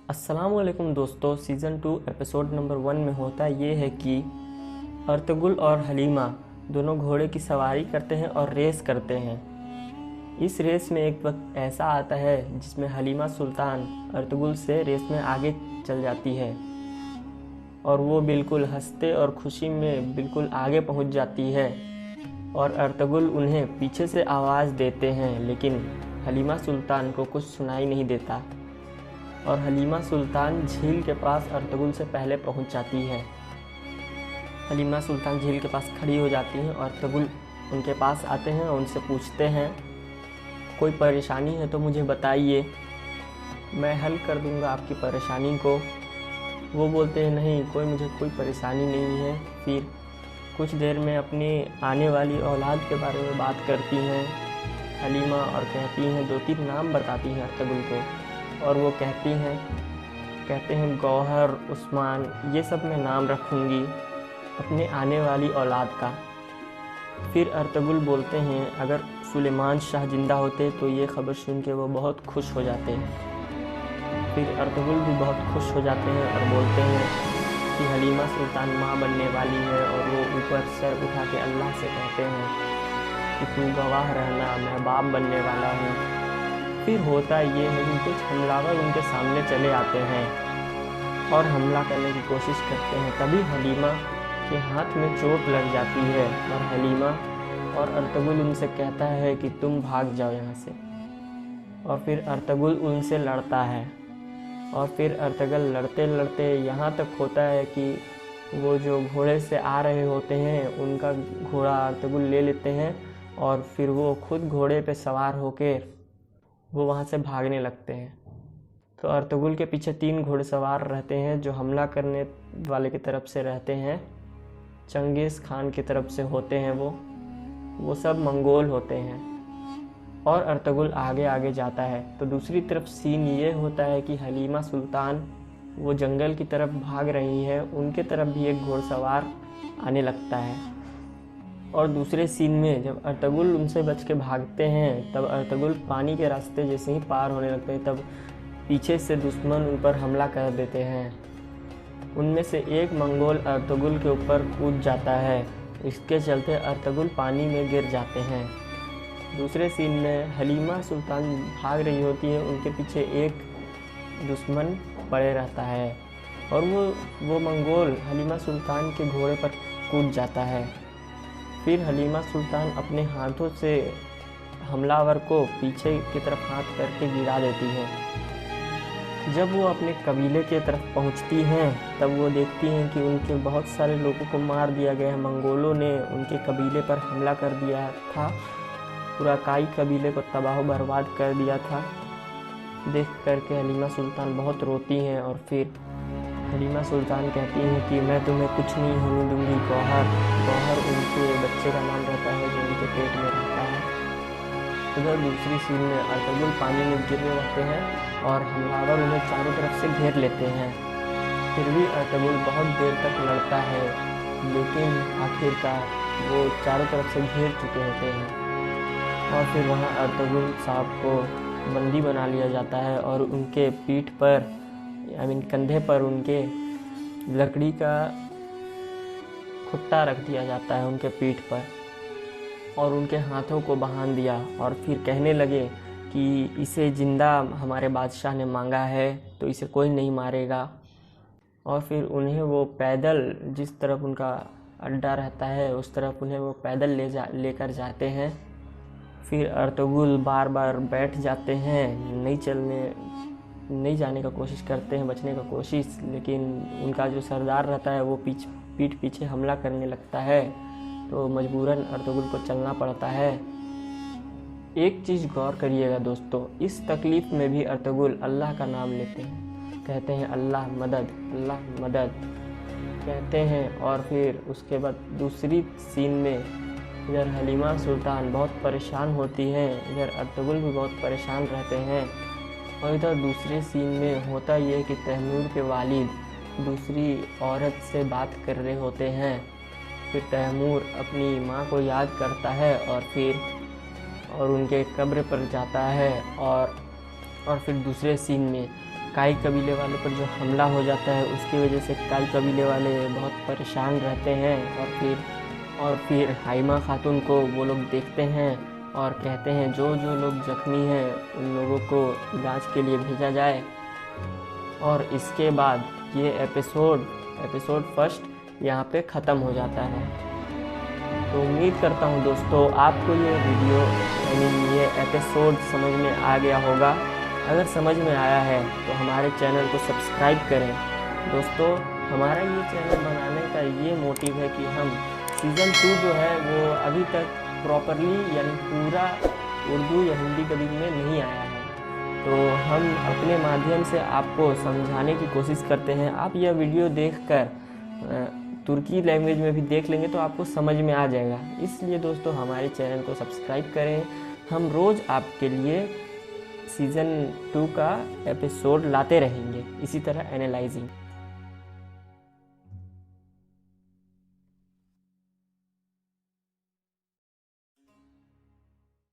अस्सलामुअलैकुम दोस्तों, season 2 episode number 1 में होता ये है कि अर्तुगरुल और हलीमा दोनों घोड़े की सवारी करते हैं और रेस करते हैं। इस रेस में एक वक्त ऐसा आता है जिसमें हलीमा सुल्तान अर्तुगरुल से रेस में आगे चल जाती है और वो बिल्कुल हंसते और खुशी में बिल्कुल आगे पहुंच जाती है और अर्तुगरुल उन्हें पीछे से आवाज़ देते हैं, लेकिन हलीमा सुल्तान को कुछ सुनाई नहीं देता और हलीमा सुल्तान झील के पास अर्तुगरुल से पहले पहुंच जाती है। हलीमा सुल्तान झील के पास खड़ी हो जाती हैं और अर्तुगरुल उनके पास आते हैं और उनसे पूछते हैं, कोई परेशानी है तो मुझे बताइए, मैं हल कर दूंगा आपकी परेशानी को। वो बोलते हैं, नहीं, मुझे कोई परेशानी नहीं है। फिर कुछ देर में अपनी आने वाली औलाद के बारे में बात करती हैं हलीमा और कहती हैं, 2-3 नाम बताती हैं अर्तुगरुल को और वो कहते हैं गौहर, उस्मान, ये सब मैं नाम रखूँगी अपने आने वाली औलाद का। फिर अर्तुगरुल बोलते हैं, अगर सुलेमान शाह ज़िंदा होते तो ये खबर सुन के वो बहुत खुश हो जाते। फिर अर्तुगरुल भी बहुत खुश हो जाते हैं और बोलते हैं कि हलीमा सुल्तान माँ बनने वाली है और वो ऊपर सर उठा के अल्लाह से कहते हैं कि तू गवाह रहना, मैं बाप बनने वाला हूँ। फिर होता ये है कि कुछ हमलावर उनके सामने चले आते हैं और हमला करने की कोशिश करते हैं। तभी हलीमा के हाथ में चोट लग जाती है और हलीमा और अर्तुगरुल उनसे कहता है कि तुम भाग जाओ यहाँ से। और फिर अर्तुगरुल उनसे लड़ता है और फिर अर्तुगरुल लड़ते लड़ते यहाँ तक होता है कि वो जो घोड़े से आ रहे होते हैं उनका घोड़ा अर्तुगरुल ले लेते हैं और फिर वो खुद घोड़े पे सवार होकर वो वहाँ से भागने लगते हैं। तो अर्तुगरुल के पीछे 3 घोड़सवार रहते हैं जो हमला करने वाले की तरफ से रहते हैं, चंगेज़ खान की तरफ से होते हैं। वो सब मंगोल होते हैं और अर्तुगरुल आगे आगे जाता है। तो दूसरी तरफ सीन ये होता है कि हलीमा सुल्तान वो जंगल की तरफ भाग रही है, उनके तरफ भी एक घोड़सवार आने लगता है। और दूसरे सीन में जब अर्तुगरुल उनसे बच के भागते हैं तब अर्तुगरुल पानी के रास्ते जैसे ही पार होने लगते हैं तब पीछे से दुश्मन उन पर हमला कर देते हैं। उनमें से एक मंगोल अर्तुगरुल के ऊपर कूद जाता है, इसके चलते अर्तुगरुल पानी में गिर जाते हैं। दूसरे सीन में हलीमा सुल्तान भाग रही होती है, उनके पीछे एक दुश्मन पड़े रहता है और वो मंगोल हलीमा सुल्तान के घोड़े पर कूद जाता है। फिर हलीमा सुल्तान अपने हाथों से हमलावर को पीछे की तरफ हाथ करके गिरा देती है। जब वो अपने कबीले के तरफ पहुंचती हैं तब वो देखती हैं कि उनके बहुत सारे लोगों को मार दिया गया है। मंगोलों ने उनके कबीले पर हमला कर दिया था, पूरा काई कबीले को तबाह बर्बाद कर दिया था। देख करके हलीमा सुल्तान बहुत रोती हैं और फिर हलीमा सुल्तान कहती हैं कि मैं तुम्हें कुछ नहीं होने दूंगी गौहर। गौहर उनके बच्चे का नाम रहता है जो उनके पेट में रहता है। उधर दूसरी सीन में अर्तुगरुल पानी में गिरने लगते हैं और हमलावर उन्हें चारों तरफ से घेर लेते हैं। फिर भी अर्तुगरुल बहुत देर तक लड़ता है, लेकिन आखिरकार वो चारों तरफ से घेर चुके होते हैं और फिर वहाँ अर्तुगरुल साहब को बंदी बना लिया जाता है और उनके पीठ पर कंधे पर उनके लकड़ी का खुट्टा रख दिया जाता है उनके पीठ पर और उनके हाथों को बांध दिया और फिर कहने लगे कि इसे ज़िंदा हमारे बादशाह ने मांगा है तो इसे कोई नहीं मारेगा। और फिर उन्हें वो पैदल जिस तरफ उनका अड्डा रहता है उस तरफ उन्हें वो पैदल लेकर जाते हैं। फिर अर्तुगरुल बार बार बैठ जाते हैं, नहीं जाने का कोशिश करते हैं, बचने का कोशिश, लेकिन उनका जो सरदार रहता है वो पीठ पीछे हमला करने लगता है तो मजबूरन अर्तुगरुल को चलना पड़ता है। एक चीज़ गौर करिएगा दोस्तों, इस तकलीफ़ में भी अर्तुगरुल अल्लाह का नाम लेते हैं, कहते हैं अल्लाह मदद कहते हैं। और फिर उसके बाद दूसरी सीन में इधर हलीमा सुल्तान बहुत परेशान होती हैं, इधर अर्तुगरुल भी बहुत परेशान रहते हैं। और इधर दूसरे सीन में होता ये है कि तैमूर के वालिद दूसरी औरत से बात कर रहे होते हैं। फिर तैमूर अपनी माँ को याद करता है और उनके कब्र पर जाता है और फिर दूसरे सीन में काई कबीले वालों पर जो हमला हो जाता है उसकी वजह से काई कबीले वाले बहुत परेशान रहते हैं और फिर हाइमा खातून को वो लोग देखते हैं और कहते हैं जो जो लोग ज़ख्मी हैं उन लोगों को इलाज के लिए भेजा जाए। और इसके बाद ये एपिसोड फर्स्ट यहाँ पे ख़त्म हो जाता है। तो उम्मीद करता हूँ दोस्तों आपको ये वीडियो ये एपिसोड समझ में आ गया होगा। अगर समझ में आया है तो हमारे चैनल को सब्सक्राइब करें। दोस्तों हमारा ये चैनल बनाने का ये मोटिव है कि हम सीज़न 2 जो है वो अभी तक प्रॉपरली यानी पूरा उर्दू या हिंदी डबिंग में नहीं आया है, तो हम अपने माध्यम से आपको समझाने की कोशिश करते हैं। आप यह वीडियो देखकर तुर्की लैंग्वेज में भी देख लेंगे तो आपको समझ में आ जाएगा। इसलिए दोस्तों हमारे चैनल को सब्सक्राइब करें। हम रोज़ आपके लिए सीज़न 2 का एपिसोड लाते रहेंगे इसी तरह एनालाइजिंग।